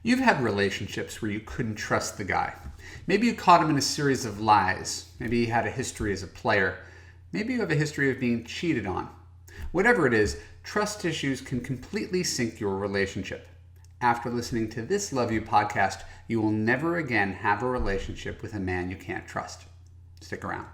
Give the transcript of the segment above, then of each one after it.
You've had relationships where you couldn't trust the guy. Maybe you caught him in a series of lies. Maybe he had a history as a player. Maybe you have a history of being cheated on. Whatever it is, trust issues can completely sink your relationship. After listening to this Love You podcast, you will never again have a relationship with a man you can't trust. Stick around.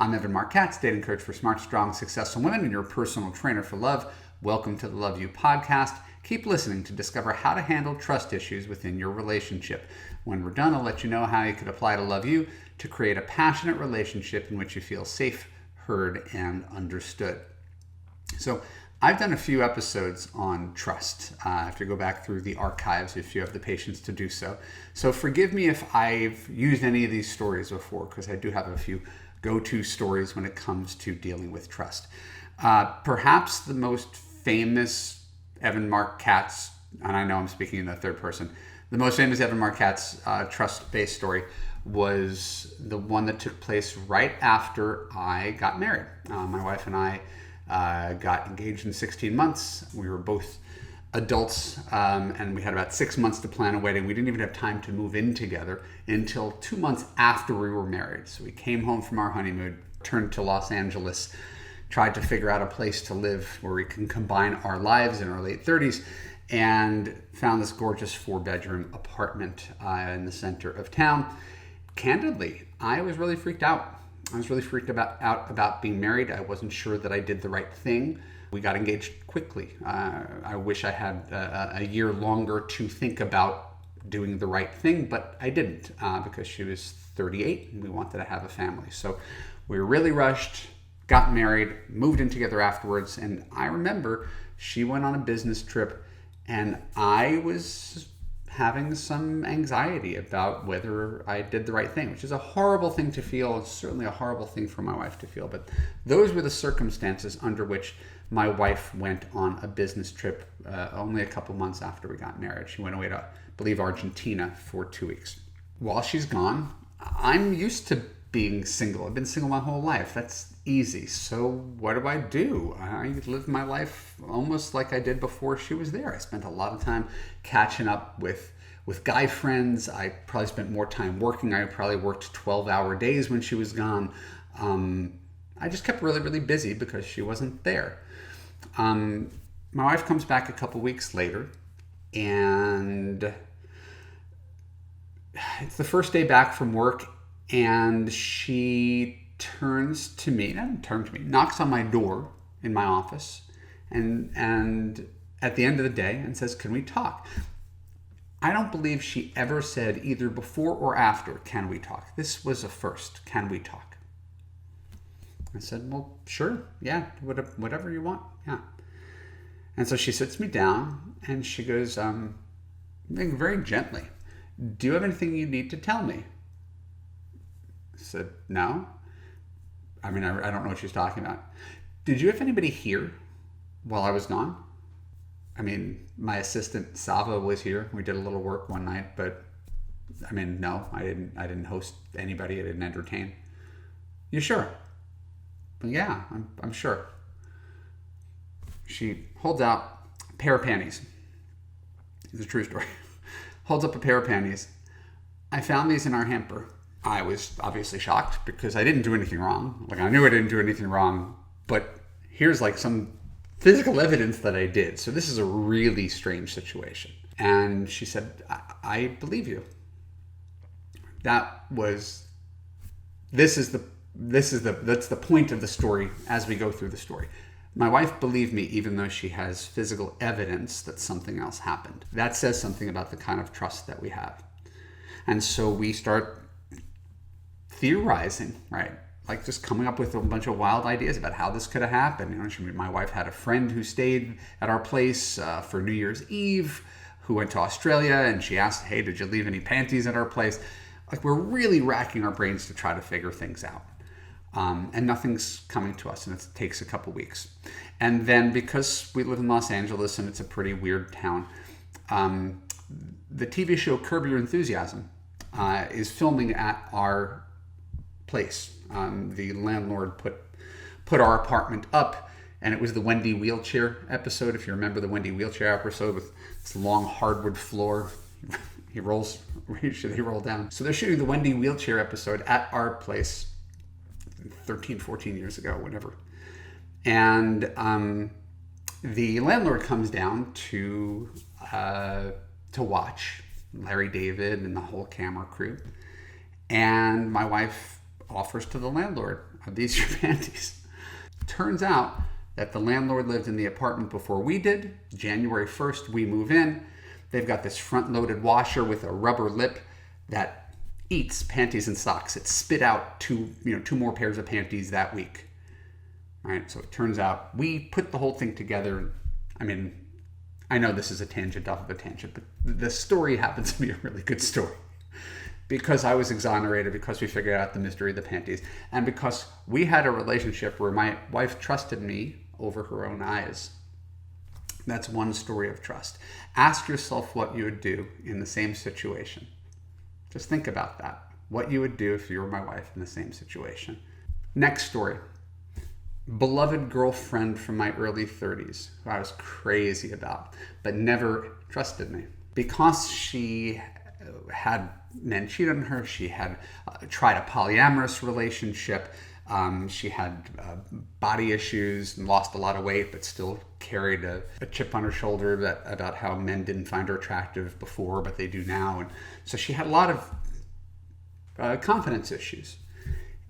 I'm Marc Katz, dating coach for smart, strong, successful women and your personal trainer for love. Welcome to the Love You podcast. Keep listening to discover how to handle trust issues within your relationship. When we're done, I'll let you know how you could apply to Love You to create a passionate relationship in which you feel safe, heard, and understood. So I've done a few episodes on trust. I have to go back through the archives if you have the patience to do so. So forgive me if I've used any of these stories before, because I do have a few go-to stories when it comes to dealing with trust. Perhaps the most famous Marc Katz, and I know I'm speaking in the third person, the most famous Marc Katz trust-based story was the one that took place right after I got married. My wife and I got engaged in 16 months. We were both adults, and we had about 6 months to plan a wedding. We didn't even have time to move in together until 2 months after we were married. So we came home from our honeymoon, returned to Los Angeles, tried to figure out a place to live where we can combine our lives in our late 30s, and found this gorgeous 4-bedroom apartment in the center of town. Candidly, I was really freaked out. I was really freaked out about being married. I wasn't sure that I did the right thing. We got engaged quickly. I wish I had a year longer to think about doing the right thing, but I didn't because she was 38 and we wanted to have a family. So we were really rushed, got married, moved in together afterwards. And I remember she went on a business trip and I was having some anxiety about whether I did the right thing, which is a horrible thing to feel. It's certainly a horrible thing for my wife to feel. But those were the circumstances under which my wife went on a business trip only a couple months after we got married. She went away to, I believe, Argentina for 2 weeks. While she's gone, I'm used to being single. I've been single my whole life. That's easy. So what do? I live my life almost like I did before she was there. I spent a lot of time catching up with guy friends. I probably spent more time working. I probably worked 12-hour days when she was gone. I just kept really, really busy because she wasn't there. My wife comes back a couple weeks later, and it's the first day back from work, and she knocks on my door in my office, and at the end of the day, and says, "Can we talk?" I don't believe she ever said either before or after, "Can we talk?" This was a first. "Can we talk?" I said, "Well, sure, yeah, whatever you want, yeah." And so she sits me down and she goes, very gently, "Do you have anything you need to tell me?" I said, "No." I mean, I don't know what she's talking about. "Did you have anybody here while I was gone?" I mean, my assistant Sava was here. We did a little work one night, but I mean, no, I didn't host anybody. I didn't entertain. "You sure?" "Yeah, I'm sure." She holds out a pair of panties. It's a true story. Holds up a pair of panties. "I found these in our hamper." I was obviously shocked because I didn't do anything wrong. Like, I knew I didn't do anything wrong, but here's like some physical evidence that I did. So this is a really strange situation. And she said, I believe you." That's the point of the story as we go through the story. My wife believed me even though she has physical evidence that something else happened. That says something about the kind of trust that we have. And so we start theorizing, right? Like just coming up with a bunch of wild ideas about how this could have happened. My wife had a friend who stayed at our place for New Year's Eve who went to Australia, and she asked, "Hey, did you leave any panties at our place?" Like, we're really racking our brains to try to figure things out. And nothing's coming to us, and it takes a couple weeks. And then because we live in Los Angeles and it's a pretty weird town, the TV show Curb Your Enthusiasm is filming at our place. The landlord put our apartment up, and it was the Wendy wheelchair episode. If you remember the Wendy wheelchair episode with this long hardwood floor, he rolls down. So they're shooting the Wendy wheelchair episode at our place 13, 14 years ago, whatever. And the landlord comes down to watch Larry David and the whole camera crew. And my wife offers to the landlord, "Are these your panties?" Turns out that the landlord lived in the apartment before we did. January 1st, we move in. They've got this front-loaded washer with a rubber lip that eats panties and socks. It spit out two more pairs of panties that week. All right, so it turns out we put the whole thing together. I mean, I know this is a tangent off of a tangent, but the story happens to be a really good story. Because I was exonerated, because we figured out the mystery of the panties, and because we had a relationship where my wife trusted me over her own eyes. That's one story of trust. Ask yourself what you would do in the same situation. Just think about that. What you would do if you were my wife in the same situation. Next story. Beloved girlfriend from my early 30s, who I was crazy about, but never trusted me. Because she had men cheat on her, she had tried a polyamorous relationship, she had body issues and lost a lot of weight, but still carried a chip on her shoulder about how men didn't find her attractive before, but they do now. And so she had a lot of confidence issues.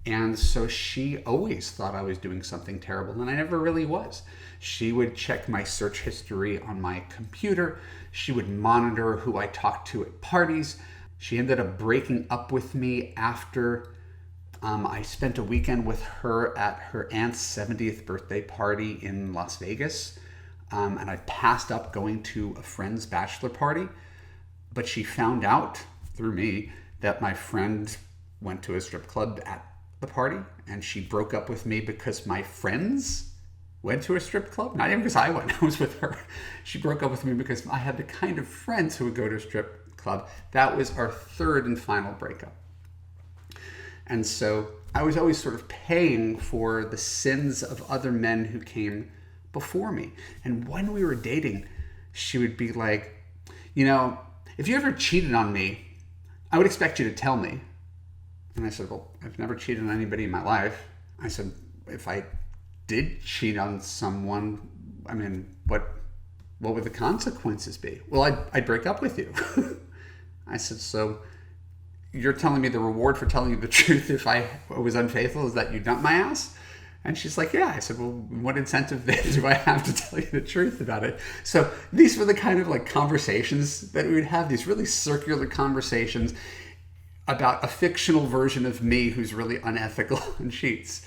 And so she always thought I was doing something terrible, and I never really was. She would check my search history on my computer. She would monitor who I talked to at parties. She ended up breaking up with me after I spent a weekend with her at her aunt's 70th birthday party in Las Vegas. And I passed up going to a friend's bachelor party. But she found out through me that my friend went to a strip club at the party, and she broke up with me because my friends went to a strip club. Not even because I went, I was with her. She broke up with me because I had the kind of friends who would go to a strip club. That was our third and final breakup. And so I was always sort of paying for the sins of other men who came before me. And when we were dating, she would be like, if you ever cheated on me, I would expect you to tell me. And I said, well, I've never cheated on anybody in my life. I said, if I did cheat on someone, I mean, what would the consequences be? Well, I'd break up with you. I said, so you're telling me the reward for telling you the truth if I was unfaithful is that you dump my ass? And she's like, yeah. I said, well, what incentive then do I have to tell you the truth about it? So these were the kind of like conversations that we would have, these really circular conversations about a fictional version of me who's really unethical and cheats.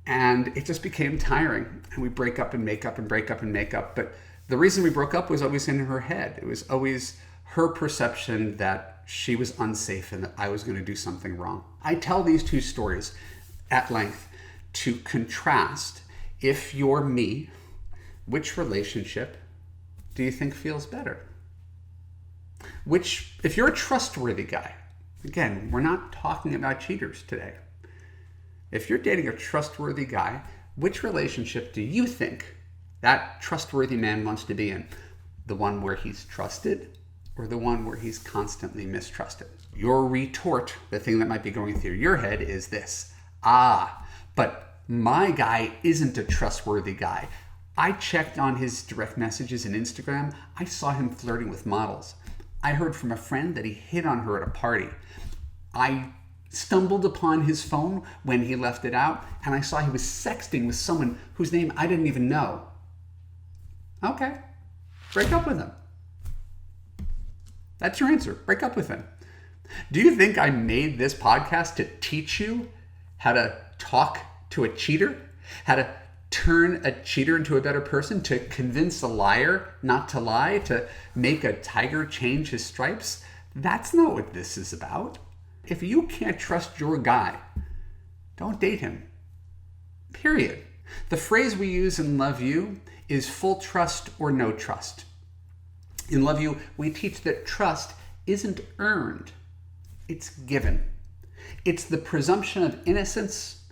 And it just became tiring. And we break up and make up and break up and make up. But the reason we broke up was always in her head. It was always her perception that she was unsafe and that I was going to do something wrong. I tell these two stories at length to contrast, if you're me, which relationship do you think feels better? If you're a trustworthy guy, again, we're not talking about cheaters today. If you're dating a trustworthy guy, which relationship do you think that trustworthy man wants to be in? The one where he's trusted or the one where he's constantly mistrusted? Your retort, the thing that might be going through your head is this: but my guy isn't a trustworthy guy. I checked on his direct messages and Instagram. I saw him flirting with models. I heard from a friend that he hit on her at a party. I stumbled upon his phone when he left it out, and I saw he was sexting with someone whose name I didn't even know. Okay, break up with him. That's your answer. Break up with him. Do you think I made this podcast to teach you how to talk to a cheater? How to turn a cheater into a better person? To convince a liar not to lie? To make a tiger change his stripes? That's not what this is about. If you can't trust your guy, don't date him. Period. The phrase we use in Love U is full trust or no trust. In Love U, we teach that trust isn't earned. It's given. It's the presumption of innocence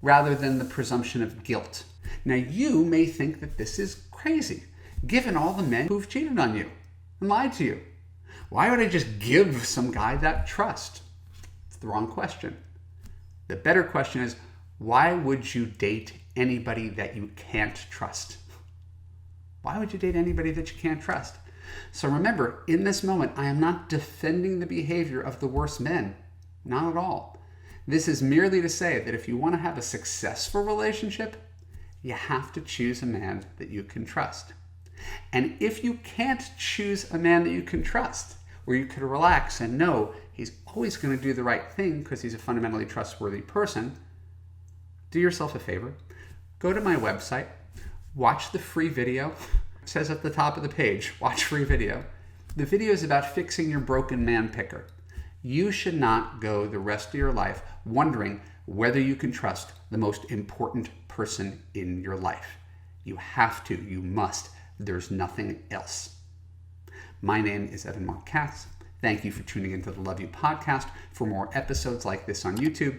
rather than the presumption of guilt. Now, you may think that this is crazy, given all the men who've cheated on you and lied to you. Why would I just give some guy that trust? It's the wrong question. The better question is, why would you date anybody that you can't trust? Why would you date anybody that you can't trust? So remember, in this moment, I am not defending the behavior of the worst men. Not at all. This is merely to say that if you want to have a successful relationship, you have to choose a man that you can trust. And if you can't choose a man that you can trust, where you could relax and know he's always going to do the right thing because he's a fundamentally trustworthy person, do yourself a favor. Go to my website, watch the free video. It says at the top of the page, watch free video. The video is about fixing your broken man picker. You should not go the rest of your life wondering whether you can trust the most important person in your life. You have to, you must. There's nothing else. My name is Marc Katz. Thank you for tuning into the Love You podcast. For more episodes like this on YouTube,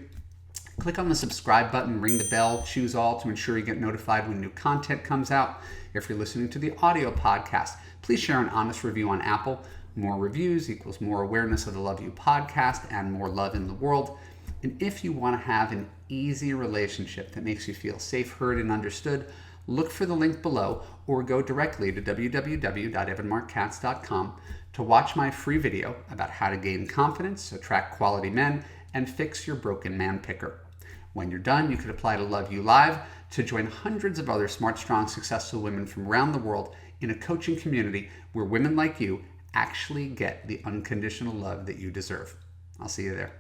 click on the subscribe button, ring the bell, choose all to ensure you get notified when new content comes out. If you're listening to the audio podcast, please share an honest review on Apple. More reviews equals more awareness of the Love You podcast and more love in the world. And if you want to have an easy relationship that makes you feel safe, heard, and understood, look for the link below or go directly to www.evanmarckatz.com to watch my free video about how to gain confidence, attract quality men, and fix your broken man picker. When you're done, you can apply to Love You Live to join hundreds of other smart, strong, successful women from around the world in a coaching community where women like you actually get the unconditional love that you deserve. I'll see you there.